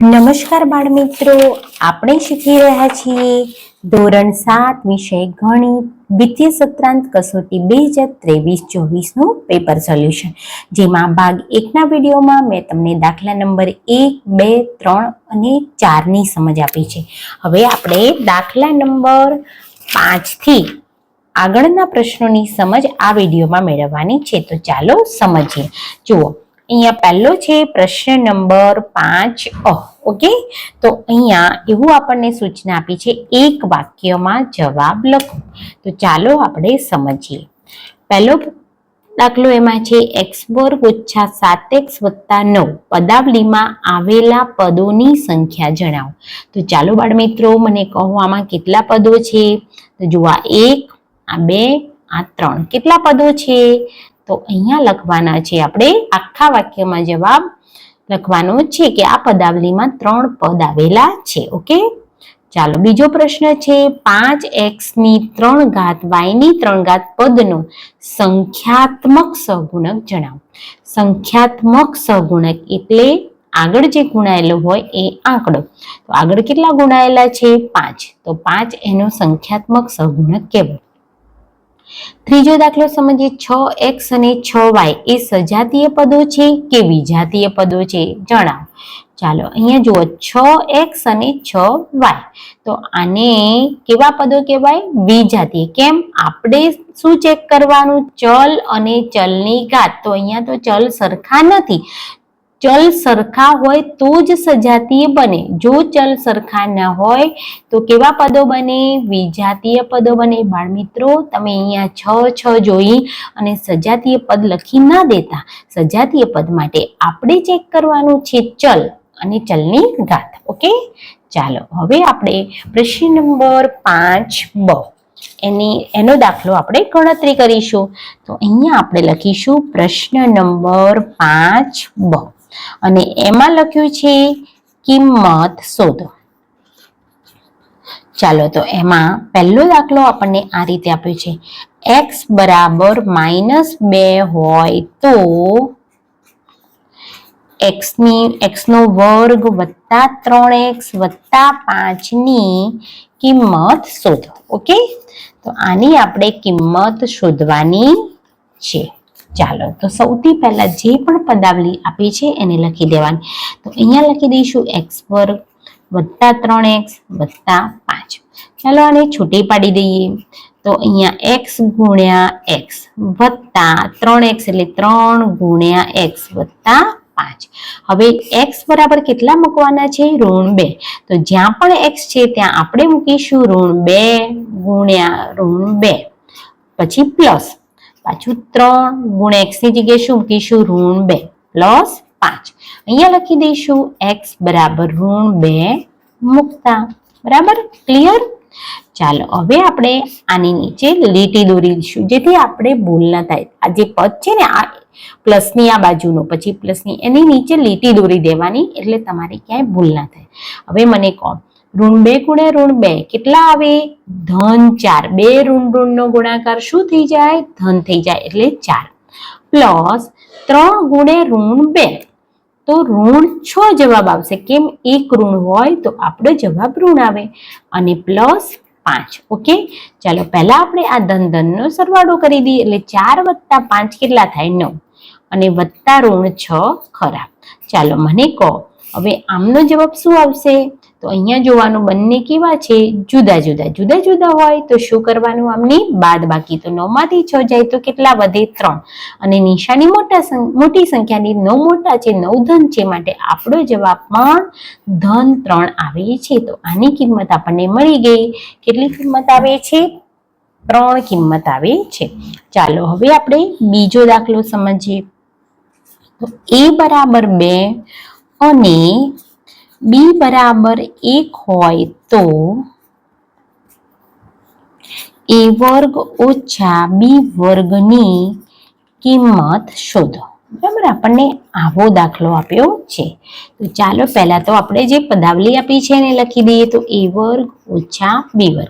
નમસ્કાર બાળ મિત્રો, આપણે શીખી રહ્યા છીએ ધોરણ 7 વિષય ગણિત દ્વિતીય સત્રાંત કસોટી 2023-24 નું પેપર સોલ્યુશન, જેમાં ભાગ 1 ના વિડીયોમાં મેં તમને દાખલા નંબર 1, 2, 3 અને 4 ની સમજ આપી છે. હવે આપણે દાખલા નંબર 5 થી આગળના પ્રશ્નોની સમજ આ વિડીયોમાં મેળવવાની છે. તો ચાલો સમજીએ. જુઓ, અહીંયા પહેલો છે પ્રશ્ન નંબર 5 ઓકે. તો અહીંયા એવું આપણને સૂચના આપી છે, એક વાક્યમાં જવાબ લખો. તો ચાલો આપણે સમજીએ. પહેલો દાખલો એમાં છે x² - 7x + 9 પદાવલીમાં આવેલા પદોની સંખ્યા જણાવો. તો ચાલો બાળ મિત્રો, મને કહો આમાં કેટલા પદો છે? તો જુઓ, આ 1, આ 2, આ 3 કેટલા પદો છે? તો અહીંયા લખવાના છે આપણે આખા વાક્યમાં જવાબ લખવાનો છે કે આ પદાવલીમાં 3 પદ આવેલા છે. ઓકે, ચાલો બીજો પ્રશ્ન છે 5x ની 3 ઘાત y ની 3 ઘાત પદનો સંખ્યાત્મક સહગુણક જણાવો. સંખ્યાત્મક સહગુણક એટલે આગળ જે ગુણાયેલો હોય એ આંકડો. તો આગળ કેટલા ગુણાયેલા છે? 5. તો 5 એનો સંખ્યાત્મક સહગુણક કહેવાય. ત્રીજો દાખલો સમજીએ. 6x અને 6y એ સજાતીય પદો છે કે વિજાતીય પદો છે? જણાવો. ચાલો અહીંયા જુઓ, 6x અને 6y. તો આને કેવા પદો કહેવાય? વિજાતીય. કેમ? આપણે શું ચેક કરવાનું? ચલ અને ચલની ઘાત. તો અહીંયા તો ચલ સરખા નથી. ચલ સરખા હોય તો જ સજાતીય બને. જો ચલ સરખા ના હોય તો કેવા પદો બને? વિજાતીય પદો બને. બાળ મિત્રો, તમે અહીંયા 6 જોઈ અને સજાતીય પદ લખી ના દેતા. સજાતીય પદ માટે આપણે ચેક કરવાનું છે ચલ અને ચલની ઘાત. ઓકે, ચાલો હવે આપણે પ્રશ્ન નંબર 5 એનો દાખલો આપણે ગણતરી કરીશું. તો અહીંયા આપણે લખીશું પ્રશ્ન નંબર 5 અને એમાં લખ્યું છે કિંમત શોધો. ચાલો, તો એમાં પહેલો દાખલો આપણને આ રીતે આપ્યો છે. x બરાબર -2 હોય તો x નો વર્ગ વત્તા 3x વત્તા 5 ની કિંમત શોધો. ઓકે, તો આની આપણે કિંમત શોધવાની છે. ચાલો, તો સૌથી પહેલા જે પણ પદાવલી આપી છે એને લખી દેવાની. તો અહીંયા લખી દઈશું x² વત્તા 3x વત્તા 5. ચાલો આને છૂટી પાડી દઈએ. તો અહીંયા x ગુણ્યા x વત્તા 3x એટલે 3 ગુણ્યા x વત્તા 5. હવે x બરાબર કેટલા મૂકવાના છે? -2. તો જ્યાં પણ x છે ત્યાં આપણે મૂકીશું -2 ગુણ્યા -2, પછી પ્લસ, પાછું 3 ગુણ્યા x ની જગ્યાએ શું મૂકીશું? -2 પ્લસ 5. અહીંયા લખી દઈશું x બરાબર -2 મૂકતા. બરાબર, ક્લિયર? ચાલો હવે આપણે આની નીચે લીટી દોરી દઈશું જેથી આપણે ભૂલ ના થાય. આ જે પદ છે ને, આ પ્લસની આ બાજુનો, પછી પ્લસની, એની નીચે લીટી દોરી દેવાની એટલે તમારે ક્યાંય ભૂલ ના થાય. હવે મને કહો, -2 ગુણ્યા -2 કેટલા આવે? -4. 2 ઋણ નો ગુણાકાર શું થઈ જાય? ધન થઈ જાય એટલે 4. પ્લસ 3 ગુણ્યા -2 તો -6 જવાબ આવશે. કેમ? એક ઋણ હોય તો આપણો જવાબ ઋણ આવે. અને પ્લસ 5. ઓકે, ચાલો પહેલા આપણે આ ધનનો સરવાળો કરી દઈએ. એટલે 4 વત્તા 5 કેટલા થાય? 9 અને વત્તા -6 ખરા. ચાલો મને કહો, હવે આમનો જવાબ શું આવશે? તો અહીંયા જોવાનું, બંને કેવા છે? જુદા જુદા હોય તો શું કરવાનું? આમની બાદબાકી. તો 9 માંથી 6 જાય તો કેટલા વધે? 3. અને નિશાની મોટી સંખ્યાની 9 મોટા છે, 9 ધન છે, માટે આપણો જવાબ પણ ધન 3 આવે છે. તો આની કિંમત આપણને મળી ગઈ. કેટલી કિંમત આવે છે? 3 કિંમત આવે છે. ચાલો હવે આપણે બીજો દાખલો સમજીએ. તો a બરાબર 2 અને b બરાબર 1 હોય તો a² - b² ની કિંમત શોધો. બરાબર, આપણને આવો દાખલો આપ્યો છે. તો ચાલો પહેલા તો આપણે જે પદાવલી આપી છે એને લખી દઈએ. તો a² - b².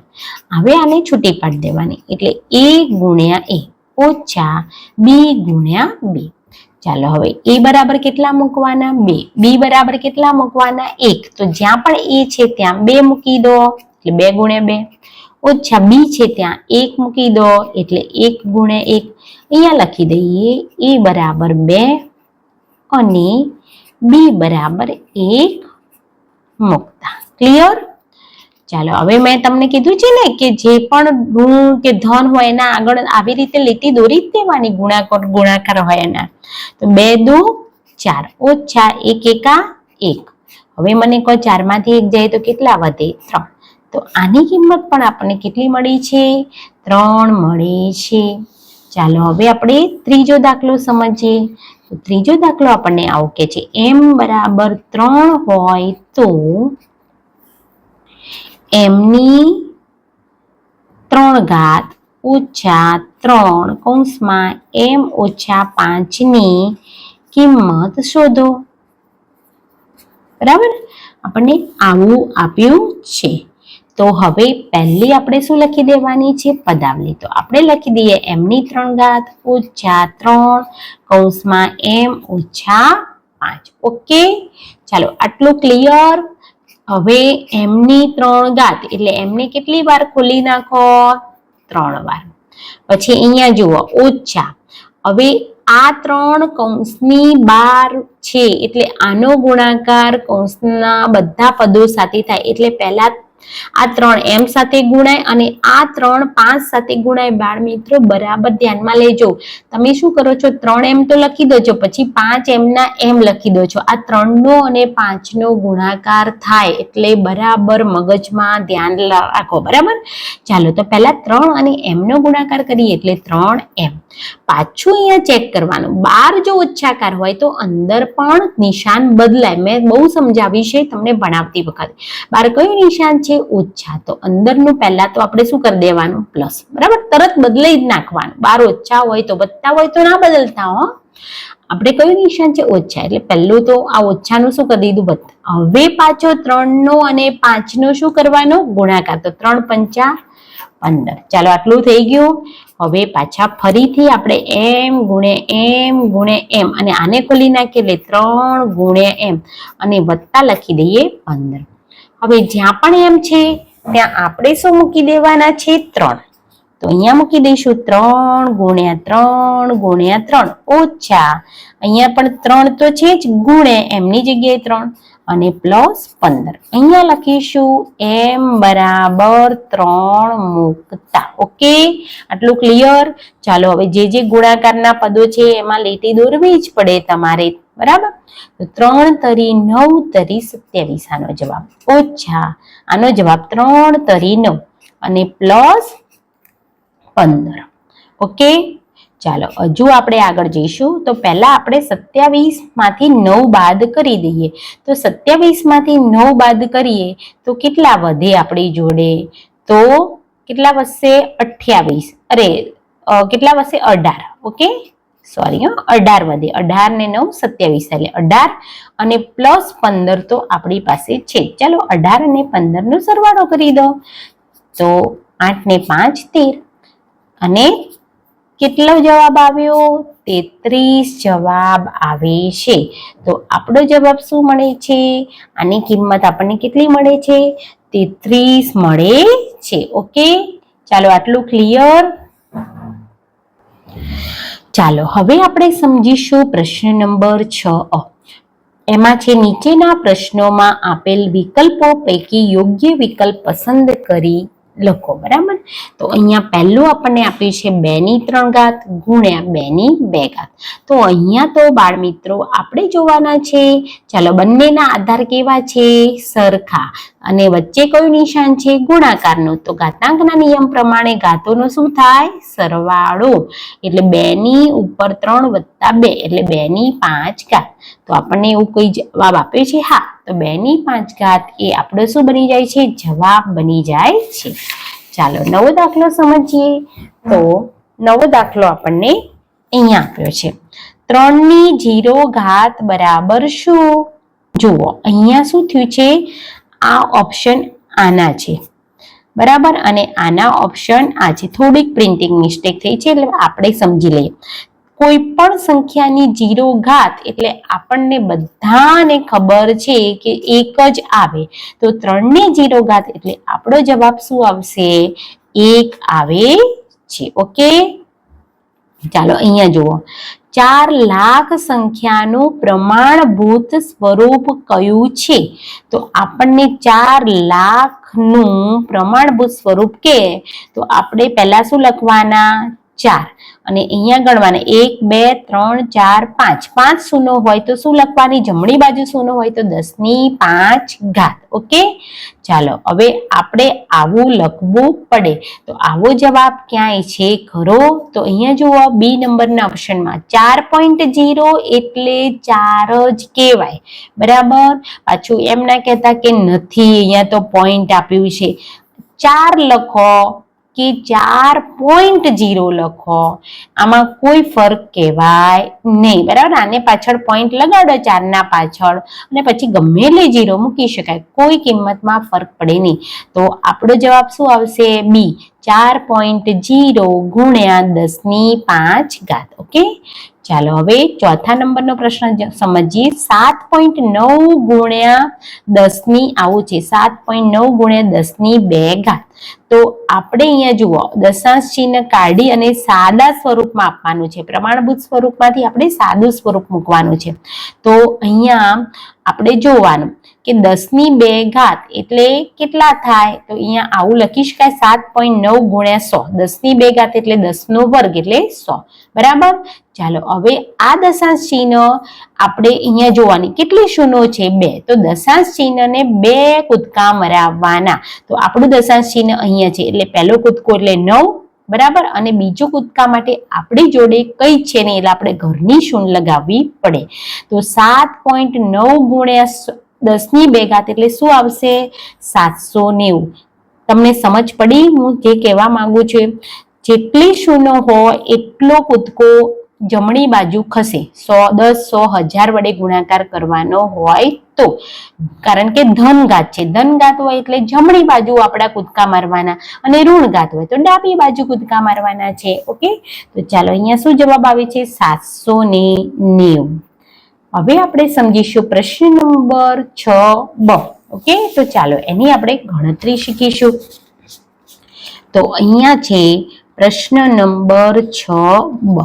હવે આને છૂટી પાડી દેવાની એટલે a ગુણ્યા a ઓછા b ગુણ્યા b. ચાલો હવે a બરાબર કેટલા મૂકવાના 2, b બરાબર કેટલા મૂકવાના 1, તો જ્યાં પણ a છે ત્યાં 2 મૂકી દો એટલે 2 ગુણ્યા 2, ઓછા b છે ત્યાં 1 મૂકી દો એટલે 1 ગુણ્યા 1. અહીંયા લખી દઈએ a બરાબર 2 અને b બરાબર 1 મૂકતા. ક્લિયર? ચાલો હવે મેં તમને કીધું છે ને કે જે પણ ઋણ કે ધન હોય એના આગળ આવી રીતે લીટી દોરી જ દેવાની, ગુણાકાર હોય એના. તો 2 દુ 4 ઓછા 1 એકા 1. હવે મને કહો 4 માંથી 1 જાય તો કેટલા વધે? 3. તો આની કિંમત પણ આપણને કેટલી મળી છે? 3 મળી છે. ચાલો હવે આપણે ત્રીજો દાખલો સમજીએ. તો ત્રીજો દાખલો આપણને આવું કે છે m બરાબર 3 હોય તો m ની 3 ઘાત ઓછા 3 કૌંસમાં m ઓછા 5 ની કિંમત શોધો. બરાબર, આપણને આવું આપ્યું છે. તો હવે પહેલી આપણે શું લખી દેવાની છે? પદાવલી. તો આપણે લખી દઈએ m ની 3 ઘાત ઓછા 3 કૌંસમાં m ઓછા 5. ઓકે, ચાલો આટલું ક્લિયર. હવે m ની 3 ઘાત એટલે m ને કેટલી વાર ખોલી નાખો? 3 વાર. પછી અહીંયા જુઓ ઓછા. હવે આ 3 કૌંસની બહાર છે એટલે આનો ગુણાકાર કૌંસના બધા પદો સાથે થાય. એટલે પહેલા આ 3 m સાથે ગુણાય અને આ 3 5 સાથે ગુણાય. બાળ મિત્રો બરાબર ધ્યાનમાં લેજો. તમે શું કરો છો? 3 m તો લખી દો છો, પછી 5 m ના m લખી દો છો. આ 3 નો અને 5 નો ગુણાકાર થાય એટલે બરાબર મગજમાં ધ્યાન રાખો. બરાબર, ચાલો તો પહેલા 3 અને m નો ગુણાકાર કરીએ એટલે 3m. પાછું અહીંયા ચેક કરવાનું, બહાર જો ઓછાકાર હોય તો અંદર પણ નિશાન બદલાય. મેં બહુ સમજાવી છે તમને ભણાવતી વખતે. બહાર કયું નિશાન છે? ઓછા. તો અંદરનું પહેલા તો આપણે શું કરી દેવાનું? પ્લસ. બરાબર, તરત બદલાઈ જ નાખવાનું. બહાર ઓછા હોય તો વધતા હોય તો ના બદલતા હો. આપણે કયું નિશાન છે? ઓછા. એટલે પહેલું તો આ ઓછાનું શું કરી દીધું? વધતા. હવે પાછો 3 નો અને 5 નો શું કરવાનો? ગુણાકાર. તો 3 પંચા 15. ચાલો આટલું થઈ ગયું. હવે પાછા ફરીથી આપણે m ગુણ્યા m ગુણ્યા m અને આને ખોલી નાખીએ એટલે 3 ગુણ્યા m અને વત્તા લખી દઈએ 15. હવે જ્યાં પણ m છે ત્યાં આપણે શું મૂકી દેવાના છે? 3. તો અહીંયા મૂકી દઈશું 3 ગુણ્યા 3 ગુણ્યા 3 ઓછા અહીંયા પણ 3 તો છે જ, ગુણ્યા m ની જગ્યાએ 3 અને પ્લસ 15. અહીંયા લખીશું m બરાબર 3 મૂકતા. ઓકે, આટલું ક્લિયર. ચાલો હવે જે ગુણાકારના પદો છે એમાં લીટી દોરવી જ પડે તમારે. બરાબર, તો 3 તરી 9 તરી 27 આનો જવાબ. ઓછા આનો જવાબ 3 તરી 9 અને પ્લસ 15. ઓકે, ચાલો હજુ આપણે આગળ જઈશું. તો પહેલા આપણે 27 માંથી 9 બાદ કરી દઈએ. તો 27 માંથી 9 બાદ કરીએ તો કેટલા વધે આપણી જોડે? તો કેટલા વધશે? 28. અરે કેટલા વધશે? 18. ઓકે, સોરી, 18 વધે. 18 ને 9 27 એટલે 18 અને પ્લસ 15 તો આપણી પાસે છે. ચાલો 18 અને 15 નો સરવાળો કરી દો. તો 8 ને 5 13 અને કેટલો જવાબ આવ્યો? 33 જવાબ આવે છે. તો આપણો જવાબ શું મળે છે? આની કિંમત આપણને કેટલી મળે છે? 33 મળે છે. ઓકે, ચાલો આટલું ક્લિયર. ચાલો હવે આપણે સમજીશું પ્રશ્ન નંબર 6. એમાં છે નીચેના પ્રશ્નોમાં આપેલ વિકલ્પો પૈકી યોગ્ય વિકલ્પ પસંદ કરી લખો. બરાબર, તો અહીંયા પહેલું આપણને આપ્યું છે 2 ની 3 ઘાત ગુણ્યા 2 ની 2 ઘાત. તો અહીંયા તો બાળ મિત્રો આપણે જોવાના છે. ચાલો બંનેના આધાર કેવા છે? સરખા. અને વચ્ચે કયું નિશાન છે? ગુણાકારનું. તો ઘાતાંકના નિયમ પ્રમાણે ઘાતોનો શું થાય? સરવાળો. એટલે 2 ની ઉપર 3 વત્તા 2 એટલે 2 ની 5 ઘાત. તો આપણને એવું કોઈ જવાબ આપ્યો છે? હા. તો 2 ની 5 ઘાત એ આપણો શું બની જાય છે? જવાબ બની જાય છે. ચાલો નવો દાખલો સમજીએ. તો નવો દાખલો આપણને અહીંયા આપ્યો છે 3 ની 0 ઘાત બરાબર શું? જુઓ અહીંયા શું થયું છે? આ ઓપ્શન આના છે. બરાબર, અને આના ઓપ્શન આ છે. થોડીક પ્રિન્ટિંગ મિસ્ટેક થઈ છે એટલે આપણે સમજી લઈએ. કોઈ પણ સંખ્યાની 0 ઘાત એટલે આપણને બધાને ખબર છે કે 1 જ આવે, તો 3 ની 0 ઘાત એટલે આપણો જવાબ શું આવશે? 1 આવે છે. ઓકે, ચાલો અહીંયા જુઓ, 4 લાખ સંખ્યાનું પ્રમાણભૂત સ્વરૂપ કયું છે? તો આપણને 4 લાખનું પ્રમાણભૂત સ્વરૂપ કે તો આપણે પહેલા શું લખવાના? 4 અને અહીંયા ગણવાના 1 2 3 4 5, 5 શૂનો હોય તો શું લખવાની? જમણી બાજુ શૂનો હોય તો 10 ની 5 ઘાત. ઓકે, ચાલો હવે આપણે આવું લખવું પડે. તો આવો જવાબ ક્યાંય છે ખરો? તો અહીંયા જુઓ, બી નંબરના ઓપ્શનમાં 4.0 એટલે 4 જ કહેવાય. બરાબર, પાછું એમ ના કહેતા કે નથી, અહીંયા તો પોઈન્ટ આપ્યું છે. 4 લખો કે 4.0 લખો, આમાં કોઈ ફરક કહેવાય નહીં. બરાબર, આને પાછળ પોઈન્ટ લગાડો 4 ના પાછળ અને પછી ગમે એટલે 0 મૂકી શકાય, કોઈ કિંમતમાં ફરક પડે નહીં. તો આપણો જવાબ શું આવશે? બી, 4.0 ગુણ્યા 10 ની 5 ઘાત. ઓકે, ચાલો હવે ચોથા નંબરનો પ્રશ્ન સમજીએ. 7.9 ગુણ્યા 10 ની આવું છે, 7.9 ગુણ્યા 10 ની 2 ઘાત. તો આપણે અહીંયા જુઓ, દશાંશ ચિહ્ન કાઢી અને સાદા સ્વરૂપમાં આપવાનું છે. પ્રમાણભૂત સ્વરૂપમાંથી આપણે સાદું સ્વરૂપ મૂકવાનું છે. તો અહીંયા આપણે જોવાનું કે 10 ની 2 ઘાત એટલે કેટલા થાય? તો અહીંયા આવું લખી શકાય, 7.9 ગુણ્યા 100. 10 ની 2 ઘાત એટલે 10 નો વર્ગ એટલે 100. બરાબર, ચાલો હવે આ દશાંશ ચિહ્ન આપણે અહીંયા જોવાની, કેટલી શૂનો છે? 2. તો દશાંશ ચિહ્નને 2 કૂદકા મરાવવાના. તો આપણું દશાંશ ચિહ્ન અહીંયા છે એટલે પહેલો કૂદકો એટલે 9. બરાબર, અને બીજો કૂદકા માટે આપણી જોડે કઈ છે નહીં એટલે આપણે ઘરની શૂન્ય લગાવવી પડે. તો 7.9 ગુણ્યા 10 ની 2 ઘાત એટલે શું આવશે? 790. તમને સમજ પડી હું જે કહેવા માંગુ છું? જેટલી શૂનો હોય એટલો કૂદકો જમણી બાજુ ખસે. 100, 10, 100, 1000 વડે ગુણાકાર કરવાનો હોય તો, કારણ કે ધન ઘાત છે, ધન ઘાત હોય એટલે જમણી બાજુ આપણા કૂદકા મારવાના અને ઋણ ઘાત હોય તો ડાબી બાજુ કૂદકા મારવાના છે. ઓકે, તો ચાલો અહીંયા શું જવાબ આવે છે? 790. હવે આપણે સમજીશું પ્રશ્ન નંબર 6બ. ઓકે, તો ચાલો એની આપણે ગણતરી શીખીશું. તો અહીંયા છે પ્રશ્ન નંબર 6બ.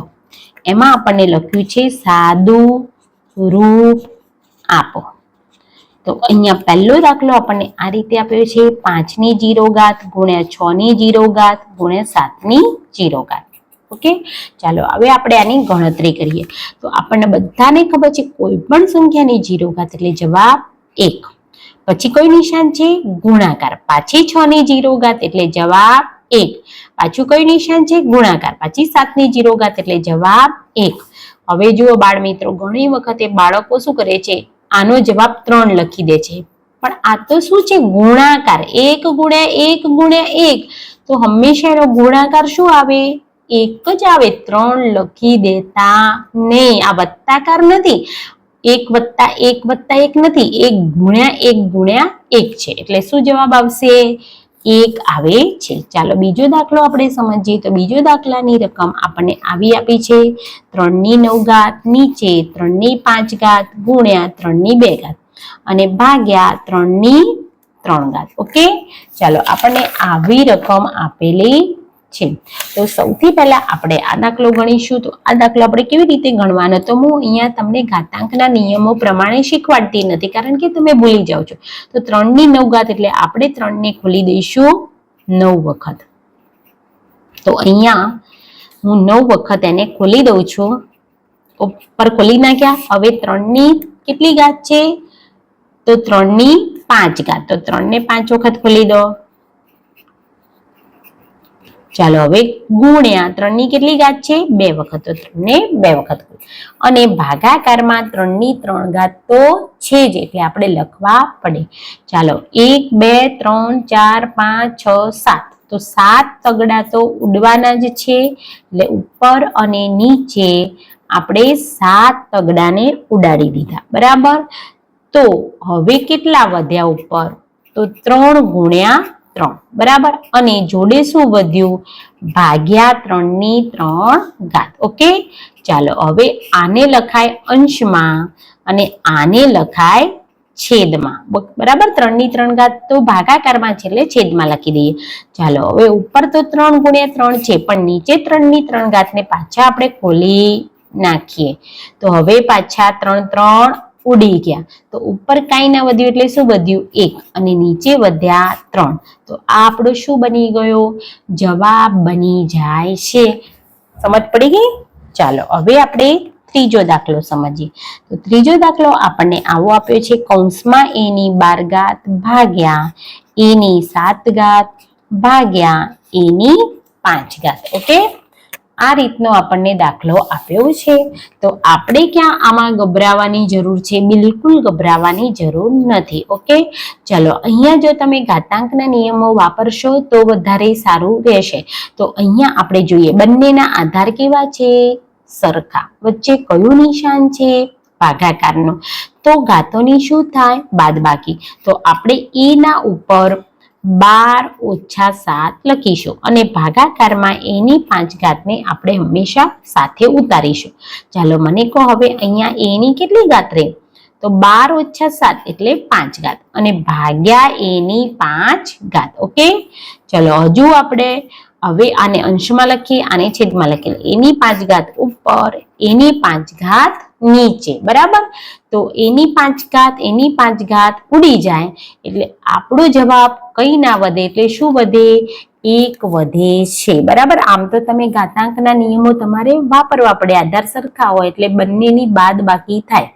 એમાં આપણને લખ્યું છે સાદું રૂપ આપો. તો અહીંયા પહેલો દાખલો આપણને આ રીતે આપ્યો છે, 5 ની 0 ઘાત ગુણ્યા 6 ની 0 ઘાત ગુણ્યા 7 ની 0 ઘાત. ઓકે, ચાલો હવે આપણે આની ગણતરી કરીએ. તો આપણને બધાને ખબર છે કોઈ પણ સંખ્યાની 0 ઘાત એટલે જવાબ 1. પછી કોઈ નિશાન છે? ગુણાકાર. પાછી 6 ની 0 ઘાત એટલે જવાબ 1. પાછું કયું નિશાન છે? ગુણાકાર. પછી 7 ની 0 ઘાત એટલે જવાબ 1. હવે જુઓ બાળ મિત્રો, ઘણી વખતે બાળકો શું કરે છે? આનો જવાબ 3 લખી દે છે, પણ આ તો શું છે? ગુણાકાર. 1 ગુણ્યા 1 ગુણ્યા 1, તો હંમેશા એનો ગુણાકાર શું આવે? 1 જ આવે. 3 લખી દેતા નહીં. આ વત્તાકાર નથી, 1 વત્તા 1 વત્તા 1 નથી, 1 ગુણ્યા 1 ગુણ્યા 1 છે. એટલે શું જવાબ આવશે? 1 આવે છે. ચાલો બીજો દાખલો આપણે સમજીએ. તો બીજો દાખલાની રકમ આપણને આવી આપી છે, 3 ની 9 ઘાત નીચે 3 ની 5 ઘાત ગુણ્યા 3 ની 2 ઘાત અને ભાગ્યા 3 ની 3 ઘાત. ઓકે, ચાલો આપણને આવી રકમ આપેલી છે. તો સૌથી પહેલા આપણે આ દાખલો ગણીશું. તો આ દાખલો આપણે કેવી રીતે ગણવાનો? તો હું અહીંયા તમને ઘાતાંકના નિયમો પ્રમાણે શીખવાડતી નથી, કારણ કે તમે ભૂલી જાઓ છો. તો 3 ની 9 ઘાત એટલે આપણે 3 ને ખોલી દઈશું 9 વખત. તો અહીંયા હું 9 વખત એને ખોલી દઉં છું. ઉપર ખોલી નાખ્યા. હવે 3 ની કેટલી ઘાત છે? તો 3 ની 5 ઘાત. તો 3 ને 5 વખત ખોલી દો. ચાલો હવે ગુણ્યા 3 ની કેટલી ઘાત છે? 2 વખત. તો 3 ને 2 વખત અને ભાગાકારમાં 3 ની 3 ઘાત તો છે જ એટલે આપણે લખવા પડે. ચાલો 1 2 3 4 5 6 7, તો 7 તગડા તો ઉડવાના જ છે એટલે ઉપર અને નીચે આપણે 7 તગડાને ઉડાડી દીધા. બરાબર, તો હવે કેટલા વધ્યા ઉપર? તો 3 ગુણ્યા 3 બરાબર, અને જોડે શું વધ્યું? ભાગ્યા 3 ની 3 ઘાત. ઓકે, ચાલો હવે આને લખાય અંશમાં અને આને લખાય છેદમાં. બરાબર, 3 ની 3 ઘાત તો ભાગાકારમાં છે એટલે છેદમાં લખી દઈએ. ચાલો હવે ઉપર તો 3 ગુણ્યા 3 છે, પણ નીચે 3 ની 3 ઘાત ને પાછા આપણે ખોલી નાખીએ તો હવે પાછા 3 3 ઉડી ગયા. તો ઉપર કાંઈ ના વધ્યું એટલે શું વધ્યું? 1, અને નીચે વધ્યા 3. તો આ આપણો શું બની ગયો? જવાબ બની જાય છે. સમજ પડી ગઈ? ચાલો હવે આપણે ત્રીજો દાખલો સમજીએ. તો ત્રીજો દાખલો આપણને આવો આપ્યો છે, કૌંસમાં a ની 12 ઘાત ભાગ્યા a ની 7 ઘાત ભાગ્યા a ની 5 ઘાત. ઓકે, આ રીતનો આપણને દાખલો આપ્યો છે. તો આપણે ક્યાં આમાં ગભરાવાની જરૂર છે? બિલકુલ ગભરાવાની જરૂર નથી. ઓકે, ચલો અહીંયા જો તમે ઘાતાંકના નિયમો વાપરશો તો વધારે સારું રહેશે. તો અહીંયા આપણે જોઈએ બંનેના આધાર કેવા છે? સરખા. વચ્ચે કયું નિશાન છે? ભાગાકારનું. તો ઘાતોની શું થાય? બાદબાકી. તો આપણે e ના ઉપર 12 - 7 લખીશું અને ભાગાકારમાં a ની 5 ઘાતને આપણે હંમેશા સાથે ઉતારીશું. ચાલો મને કહો હવે અહીંયા a ની કેટલી ઘાત રહે? તો 12 - 7 એટલે 5 ઘાત અને ભાગ્યા a ની 5 ઘાત. ઓકે, ચલો હજુ આપણે હવે આને અંશમાં લખીએ, આને છેદમાં લખીએ. a ની 5 ઘાત ઉપર, a ની 5 ઘાત નીચે. બરાબર, તો a ની 5 ઘાત, a ની 5 ઘાત ઉડી જાય એટલે આપણો જવાબ કઈ ના વધે એટલે શું વધે? 1 વધે છે. બરાબર, આમ તો તમે ઘાતાંકના નિયમો તમારે વાપરવા પડે, આધાર સરખા હોય એટલે બંનેની બાદ બાકી થાય.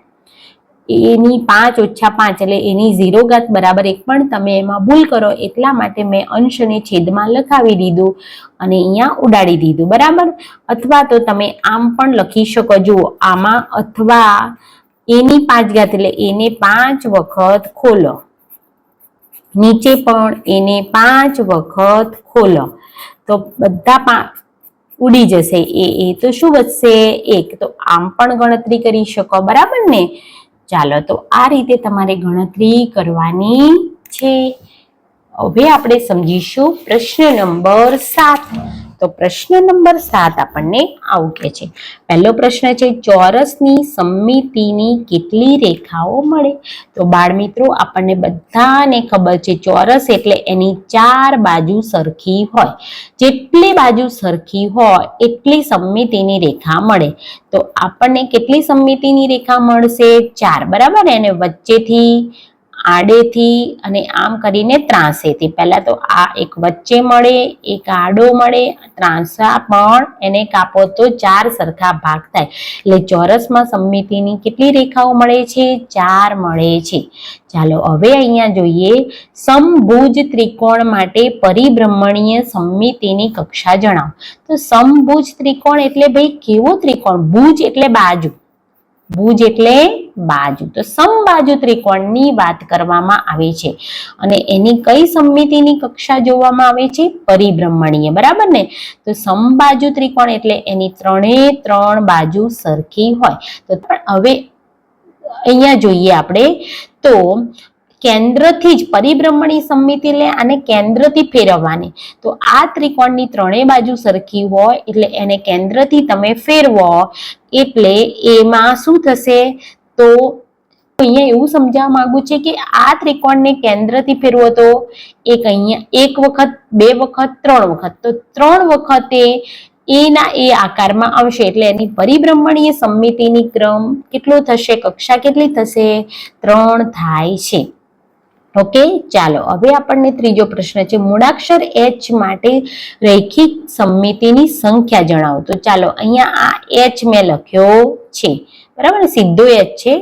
a ની 5 - 5 એટલે એની 0 ઘાત બરાબર 1, પણ તમે એમાં ભૂલ કરો એટલા માટે મેં અંશ અને છેદમાં લખાવી દીધું અને અહીંયા ઉડાડી દીધું. બરાબર, અથવા તો તમે આમ પણ લખી શકો. જુઓ આમાં, અથવા a ની 5 ઘાત એટલે એને 5 વખત ખોલો, નીચે પણ એને 5 વખત ખોલો તો બધા ઉડી જશે. એ તો શું વધશે? 1. તો આમ પણ ગણતરી કરી શકો. બરાબર ને? ચાલો તો આ રીતે તમારે ગણતરી કરવાની છે. હવે આપણે સમજીશું પ્રશ્ન નંબર 7. તો પ્રશ્ન નંબર 7 આપણને આવું કહે છે. પહેલો પ્રશ્ન છે, ચોરસની સમમિતિની કેટલી રેખાઓ મળે? તો બાળ મિત્રો આપણને બધાને ખબર છે ચોરસ એટલે એની 4 બાજુ સરખી હોય. જેટલી બાજુ સરખી હોય એટલી સમમિતિની રેખા મળે. તો આપણને કેટલી સમમિતિની રેખા મળશે? 4. બરાબર, એને વચ્ચેથી, આડેથી અને આમ કરીને ત્રાંસેથી. પહેલા તો આ એક વચ્ચે મળે, એક આડો મળે, ત્રાંસા પણ એને કાપો તો 4 સરખા ભાગ થાય. એટલે ચોરસમાં સમમિતિની કેટલી રેખાઓ મળે છે? 4 મળે છે. ચાલો હવે અહીંયા જોઈએ, સમભુજ ત્રિકોણ માટે પરિભ્રમણીય સમમિતિની કક્ષા જણાવો. તો સમભુજ ત્રિકોણ એટલે ભાઈ કેવો ત્રિકોણ? ભુજ એટલે બાજુ, ભુજ એટલે બાજુ. તો સમબાજુ ત્રિકોણની વાત કરવામાં આવે છે અને એની કઈ સમમિતિની કક્ષા જોવામાં આવે છે? પરિભ્રમણીય. બરાબર ને? તો સમબાજુ ત્રિકોણ એટલે એની 3 બાજુ સરખી હોય. તો હવે અહીંયા જોઈએ આપણે તો કેન્દ્રથી જ પરિભ્રમણી સમમિતિ એટલે આને કેન્દ્રથી ફેરવવાની. તો આ ત્રિકોણની 3 બાજુ સરખી હોય એટલે એને કેન્દ્રથી તમે ફેરવો એટલે એમાં શું થશે? તો અહીંયા એવું સમજાવવા માંગુ છે કે આ ત્રિકોણને કેન્દ્રથી ફેરવો તો એક અહીંયા 1 વખત, 2 વખત, 3 વખત. તો 3 વખતે એના એ આકારમાં આવશે એટલે એની પરિભ્રમણીય સમમિતિની ક્રમ કેટલો થશે? કક્ષા કેટલી થશે? 3 થાય છે. ઓકે, ચાલો હવે આપણને ત્રીજો પ્રશ્ન છે, મૂળાક્ષર h માટે રૈખિક સમમિતિની સંખ્યા જણાવો. તો ચાલો અહીંયા આ h મેં લખ્યો છે. બરાબર, સીધો h છે.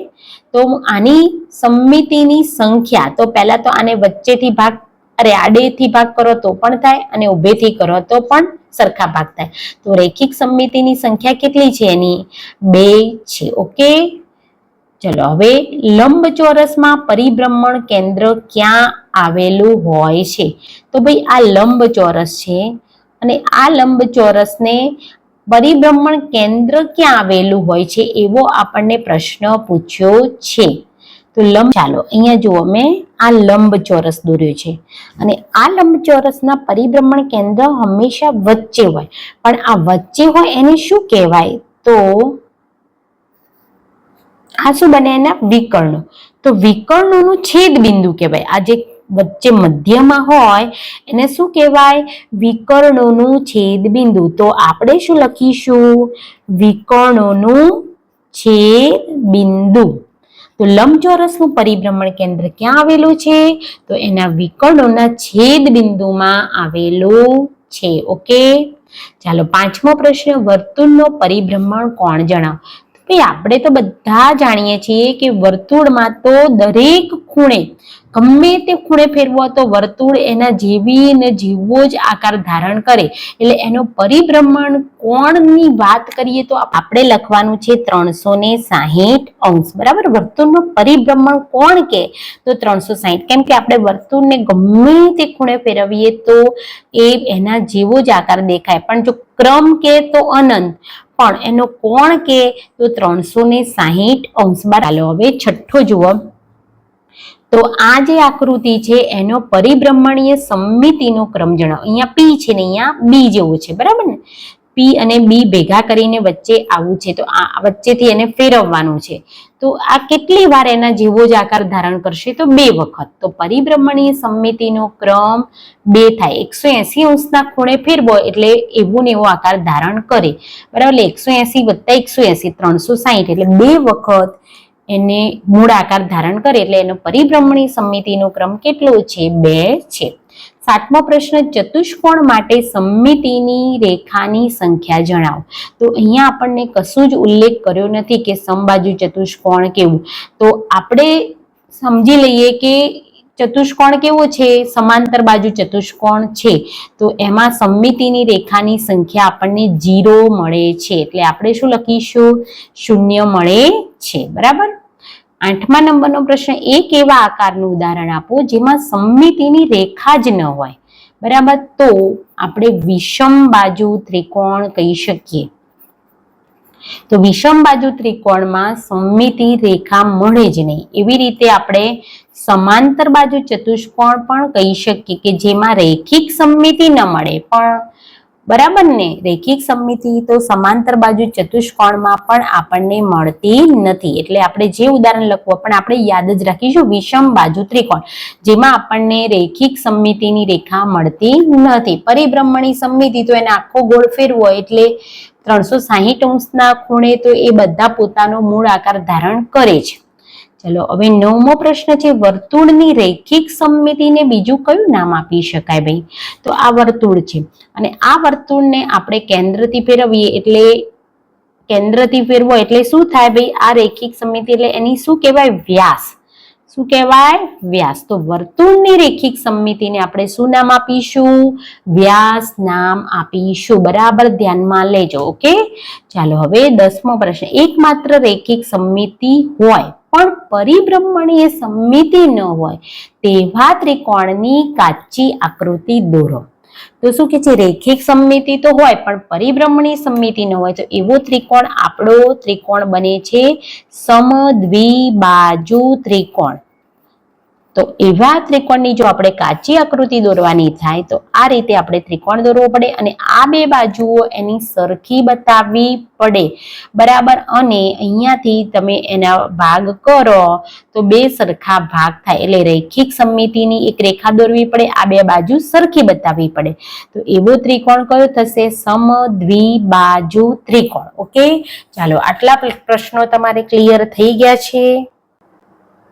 તો આની સમમિતિની સંખ્યા, તો પહેલા તો આને વચ્ચેથી ભાગ, આડેથી ભાગ કરો તો પણ થાય અને ઊભેથી કરો તો પણ સરખા ભાગ થાય. તો રૈખિક સમમિતિની સંખ્યા કેટલી છે? એની 2 છે. ઓકે, ચલો હવે લંબચોરસમાં પરિભ્રમણ કેન્દ્ર ક્યાં આવેલું હોય છે? તો ભાઈ આ લંબચોરસ છે અને આ લંબચોરસને પરિભ્રમણ કેન્દ્ર ક્યાં આવેલું હોય છે એવો આપણને પ્રશ્ન પૂછ્યો છે. તો તો લંબ, ચાલો અહીંયા જુઓ, મેં આ લંબચોરસ દોર્યો છે અને આ લંબચોરસના પરિભ્રમણ કેન્દ્ર હંમેશા વચ્ચે હોય, પણ આ વચ્ચે હોય એને શું કહેવાય? તો આ શું બને? એના વિકર્ણો. તો વિકર્ણોનું છેદ બિંદુ કહેવાય. આ જે વચ્ચે મધ્યમાં હોય એને શું કહેવાય? વિકર્ણોનું છેદ બિંદુ. તો આપણે શું લખીશું? વિકર્ણોનું છેદ બિંદુ. તો લંબચોરસનું પરિભ્રમણ કેન્દ્ર ક્યાં આવેલું છે? તો એના વિકર્ણોના છેદ બિંદુમાં આવેલું છે. ઓકે, ચાલો પાંચમો પ્રશ્ન, વર્તુળનો પરિભ્રમણ કોણ જણાવો? ભાઈ આપણે તો બધા જાણીએ છીએ કે વર્તુળમાં તો દરેક ખૂણે, ગમે તે ખૂણે ફેરવો તો વર્તુળ એના જેવી ને જેવો જ આકાર ધારણ કરે. એટલે એનો પરિભ્રમણ કોણની વાત કરીએ તો આપણે લખવાનું છે 360 અંશ. બરાબર, વર્તુળનો પરિભ્રમણ કોણ કે? તો 360. કેમ કે આપણે વર્તુળને ગમે તે ખૂણે ફેરવીએ તો એ એના જેવો જ આકાર દેખાય, પણ જો ક્રમ કે તો અનંત, પણ એનો કોણ કે તો 360 અંશ. ચાલો હવે છઠ્ઠો જુઓ. તો આ જે આકૃતિ છે એનો પરિભ્રમણીય સમમિતિનો ક્રમ જણાવો. અહીંયા P છે ને અહીંયા B જેવો છે, બરાબર ને? P અને B ભેગા કરીને વચ્ચે આવું છે, તો આ વચ્ચેથી એને ફેરવવાનું છે. તો આ કેટલી વાર એના જેવો જ આકાર ધારણ કરશે? તો 2 વખત. તો પરિભ્રમણીય સમમિતિનો ક્રમ 2 થાય. 180 અંશના ખૂણે ફેરવો એટલે એવો ને એવો આકાર ધારણ કરે, બરાબર? એટલે 180 + 180 360, એટલે 2 વખત એને મૂળ આકાર ધારણ કરે, એટલે એનો પરિભ્રમણીય સમમિતિનો ક્રમ કેટલો છે? 2 છે. સાતમો પ્રશ્ન, ચતુષ્કોણ માટે સમમિતિની રેખાની સંખ્યા જણાવો. તો અહીંયા આપણને કશું જ ઉલ્લેખ કર્યો નથી કે સમબાજુ ચતુષ્કોણ કેવું. તો આપણે સમજી લઈએ કે ચતુષ્કોણ કેવો છે? સમાંતર બાજુ ચતુષ્કોણ છે. તો એમાં સમમિતિની રેખાની સંખ્યા આપણને 0 મળે છે. એટલે આપણે શું લખીશું? 0 મળે છે. બરાબર. 8મા નંબરનો પ્રશ્ન, એક એવા આકારનું ઉદાહરણ આપો જેમાં સમમિતિની રેખા જ ન હોય. બરાબર, તો આપણે વિષમ બાજુ ત્રિકોણ કહી શકીએ. તો વિષમ બાજુ ત્રિકોણમાં સમમિતિ રેખા મળે જ નહીં. એવી રીતે આપણે સમાંતર બાજુ ચતુષ્કોણ પણ કહી શકીએ કે જેમાં રેખિક સમમિતિ ન મળે, પણ બરાબર ને, રેખિક સમમિતિ તો સમાંતર બાજુ ચતુષ્કોણમાં પણ આપણને મળતી નથી. એટલે આપણે જે ઉદાહરણ લખવું પણ આપણે યાદ જ રાખીશું, વિષમ બાજુ ત્રિકોણ જેમાં આપણને રેખિક સમમિતિની રેખા મળતી નથી. પરિભ્રમણી સમમિતિ તો એને આખો ગોળ ફેરવો એટલે 360 અંશના ખૂણે તો એ બધા પોતાનો મૂળ આકાર ધારણ કરે છે. ચલો હવે 9મો પ્રશ્ન છે, વર્તુળની રેખિક સમમિતિને બીજું કયું નામ આપી શકાય? ભાઈ, તો આ વર્તુળ છે અને આ વર્તુળને આપણે કેન્દ્રથી ફેરવીએ એટલે કેન્દ્રથી ફેરવો એટલે શું થાય? ભાઈ, આ રેખિક સમમિતિ એટલે એની શું કહેવાય? વ્યાસ. શું કહેવાય? વ્યાસ. તો વર્તુળની રેખિક સમમિતિને આપણે શું નામ આપીશું? વ્યાસ નામ આપીશું. બરાબર, ધ્યાનમાં લેજો. ઓકે, ચાલો હવે 10મો પ્રશ્ન, એકમાત્ર રેખિક સમમિતિ હોય પણ પરિભ્રમણીય સમમિતિ ન હોય તેવા ત્રિકોણની કાચી આકૃતિ દોરો. તો શું કે છે? રેખિક સમમિતિ તો હોય પણ પરિભ્રમણીય સમમિતિ ન હોય તો એવો ત્રિકોણ આપણો ત્રિકોણ બને છે સમદ્વિબાજુ ત્રિકોણ. તો એવા ત્રિકોણની જો આપણે કાચી આકૃતિ દોરવાની થાય તો આ રીતે આપણે ત્રિકોણ દોરવો પડે અને આ 2 બાજુઓ એની સરખી બતાવવી પડે. બરાબર, અને અહીંયાથી તમે એના ભાગ કરો તો 2 સરખા ભાગ થાય. એટલે રેખિક સમમિતિની એક રેખા દોરવી પડે, આ 2 બાજુ સરખી બતાવવી પડે. તો એવો ત્રિકોણ કયો થશે? સમદ્વિબાજુ ત્રિકોણ. ઓકે, ચાલો આટલા પ્રશ્નો તમારે ક્લિયર થઈ ગયા છે.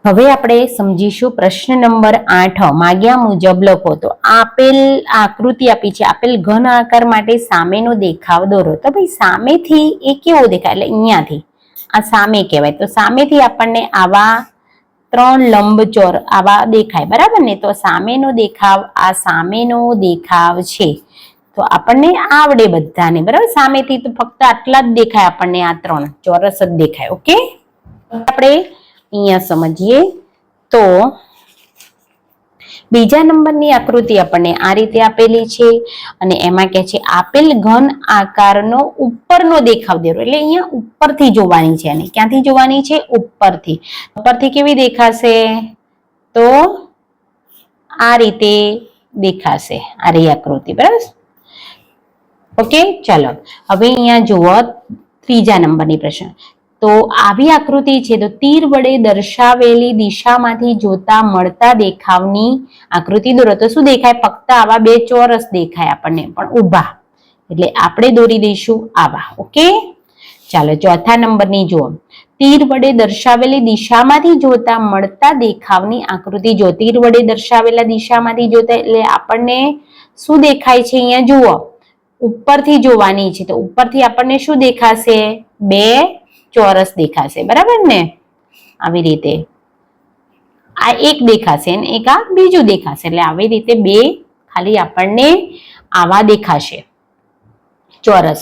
હવે આપણે સમજીશું પ્રશ્ન નંબર 8. માગ્યા મુજબ લખો. તો આપેલ આકૃતિ આપી છે, આપેલ ઘન આકાર માટે સામેનો દેખાવ દોરો. તો ભાઈ સામેથી એ કેવો દેખાય? એટલે અહીંયાથી આ સામે કહેવાય. તો સામેથી આપણને આવા 3 લંબચોર આવા દેખાય, બરાબર ને? તો સામેનો દેખાવ, આ સામેનો દેખાવ છે. તો આપણને આવડે બધાને, બરાબર? સામેથી તો ફક્ત આટલા જ દેખાય આપણને, આ 3 ચોરસ જ દેખાય. ઓકે, આપણે અહીંયા સમજીએ તો બીજા નંબરની આકૃતિ આપણને આ રીતે આપેલી છે અને એમાં કહે છે આપેલ ઘન આકારનો ઉપરનો દેખાવ દોરો. એટલે અહીંયા ઉપરથી જોવાની છે. અને ક્યાંથી જોવાની છે? ઉપરથી. ઉપરથી કેવી દેખાશે? તો આ રીતે દેખાશે, આ રહી આકૃતિ. બરાબર? ઓકે, ચાલો હવે અહીંયા જુઓ ત્રીજા નંબરની પ્રશ્ન. તો આવી આકૃતિ છે તો તીર વડે દર્શાવેલી દિશામાંથી જોતા મળતા દેખાવની આકૃતિ દોરો. તો શું દેખાય? ફક્ત આવા બે ચોરસ દેખાય આપણને, પણ ઊભા. એટલે આપણે દોરી દઈશું આવા. ઓકે, ચાલો ચોથા નંબરની જુઓ. તીર વડે દર્શાવેલી દિશામાંથી જોતા મળતા દેખાવની આકૃતિ જો. તીર વડે દર્શાવેલા દિશામાંથી જોતા એટલે આપણને શું દેખાય છે? અહીંયા જુઓ, ઉપરથી જોવાની છે તો ઉપરથી આપણને શું દેખાશે? બે ચોરસ દેખાશે. બરાબર ને? આવી રીતે આ એક દેખાશે અને એક આ બીજું દેખાશે. એટલે આવી રીતે બે ખાલી આપણને આવા દેખાશે ચોરસ.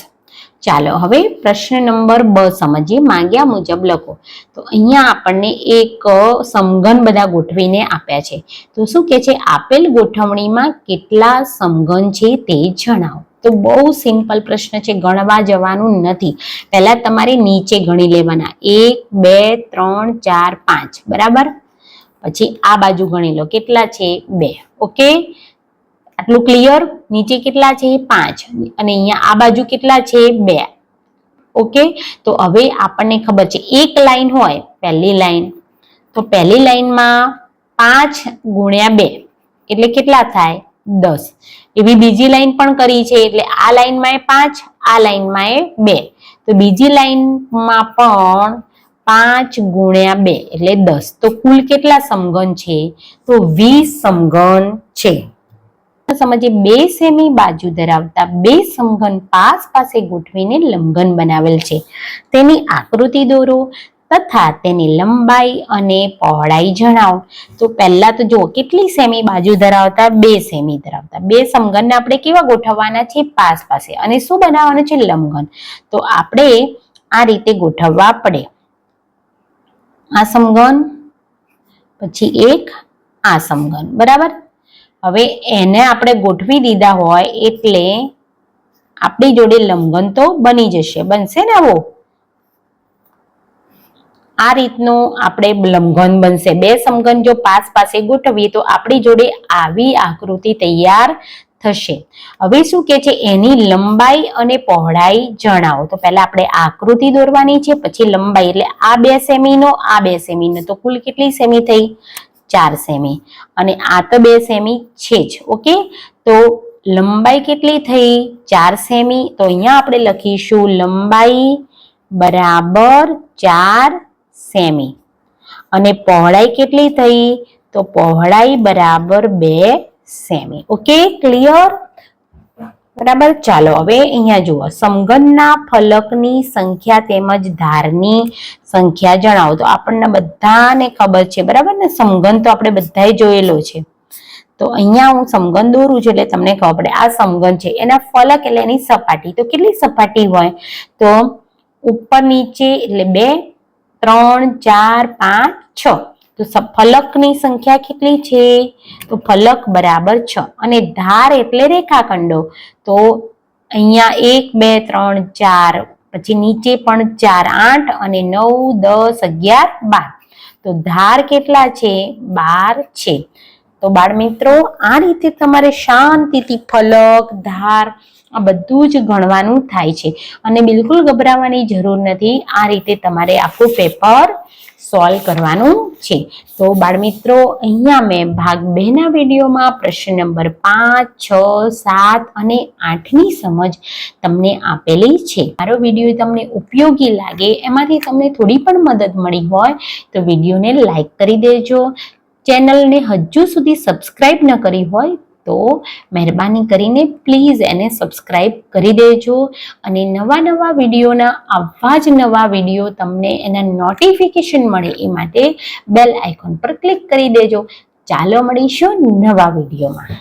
ચાલો હવે પ્રશ્ન નંબર 2 સમજીએ. માંગ્યા મુજબ લખો. તો અહીંયા આપણને એક સમઘન બધા ગોઠવીને આપ્યા છે. તો શું કે છે? આપેલ ગોઠવણીમાં કેટલા સમઘન છે તે જણાવો. તો બહુ સિમ્પલ પ્રશ્ન છે, ગણવા જવાનું નથી. પહેલા તમારે નીચે ગણી લેવાના 1 2 3 4 5. બરાબર? પછી આ બાજુ ગણી લો કેટલા છે? 2. ઓકે, આટલું ક્લિયર? નીચે કેટલા છે? 5. અને અહીંયા આ બાજુ કેટલા છે? 2. ઓકે, તો હવે આપણને ખબર છે એક લાઈન હોય, પહેલી લાઈન, તો પહેલી લાઈનમાં 5 ગુણ્યા 2 એટલે કેટલા થાય? 10. એવી બીજી લાઈન પણ કરી છે. એટલે આ લાઈનમાં 5, આ લાઈનમાં 2. તો બીજી લાઈનમાં પણ 5 ગુણ્યા 2 એટલે 10. તો કુલ કેટલા સમઘન છે? તો 20 સમઘન છે. સમજીએ. 2 સેમી બાજુ ધરાવતા બે સમઘન પાસે ગોઠવીને લંબઘન બનાવેલ છે. તેની આકૃતિ દોરો તથા તેની લંબાઈ અને પહોળાઈ જણાવો. તો પહેલા તો જુઓ કેટલી સેમી બાજુ ધરાવતા? 2 સેમી ધરાવતા બે સમઘનને આપણે કેવા ગોઠવવાના છે? પાસે. અને શું બનાવવાનું છે? લંબઘન. તો આપણે આ રીતે ગોઠવવા પડે. આ સમઘન, પછી એક આ સમઘન. બરાબર? હવે એને આપણે ગોઠવી દીધા હોય એટલે આપણી જોડે લંબઘન તો બની જશે. બનશે ને? આવો આ રીતનું આપણે લંબઘન બનશે. બે સમઘન જો પાસે ગોઠવીએ તો આપણી જોડે આવી આકૃતિ તૈયાર થશે. હવે શું કે છે? એની લંબાઈ અને પહોળાઈ જણાવો. તો પહેલા આપણે આકૃતિ દોરવાની છે, પછી લંબાઈ. એટલે આ 2 સેમીનો, આ 2 સેમીનો, તો કુલ કેટલી સેમી થઈ? 4 સેમી. અને આ તો 2 સેમી છે જ. ઓકે, તો લંબાઈ કેટલી થઈ? 4 સેમી. તો અહીંયા આપણે લખીશું લંબાઈ બરાબર 4 સેમી. અને પહોળાઈ કેટલી થઈ? તો પહોળાઈ બરાબર 2 સેમી. Okay, clear? બરાબર. ચાલો હવે અહીંયા જુઓ. સમઘનના ફલકની સંખ્યા તેમજ ધારની સંખ્યા જણાવો. તો આપણને બધાને ખબર છે. બરાબર ને? સમઘન તો આપણે બધાએ જોયેલો છે. તો અહીંયા હું સમઘન દોરું છું એટલે તમને ખબર પડે. આ સમઘન છે, એના ફલક એટલે એની સપાટી. તો કેટલી સપાટી હોય? તો ઉપર નીચે એટલે 2 3 4 5 6. તો ફલકની સંખ્યા કેટલી છે? તો ફલક બરાબર 6. અને ધાર એટલે રેખાખંડો. તો અહીંયા 1 2 3 4, પછી નીચે પણ 4 8 અને 9 10 11 12. તો ધાર કેટલા છે? 12 છે. તો બાળ મિત્રો, આ રીતે તમારે શાંતિથી ફલક, ધાર આ બધું જ ગણવાનું થાય છે અને બિલકુલ ગભરાવાની જરૂર નથી. આ રીતે તમારે આખું પેપર સોલ્વ કરવાનું છે. તો બાળ મિત્રો, અહીંયા મેં ભાગ 2 ના વિડીયોમાં પ્રશ્ન નંબર 5, 6, 7 અને 8ની સમજ તમને આપેલી છે. મારો વિડીયો તમને ઉપયોગી લાગે, એમાંથી તમને થોડી પણ મદદ મળી હોય તો વિડીયોને લાઈક કરી દેજો. ચેનલને હજુ સુધી સબસ્ક્રાઇબ ન કરી હોય તો મહેરબાની કરીને પ્લીઝ એને સબસ્ક્રાઇબ કરી દેજો. અને નવા વિડીયોના આવા જ નવા વિડીયો તમને એના નોટિફિકેશન મળે એ માટે બેલ આઇકોન પર ક્લિક કરી દેજો. ચાલો મળીશું નવા વિડીયોમાં.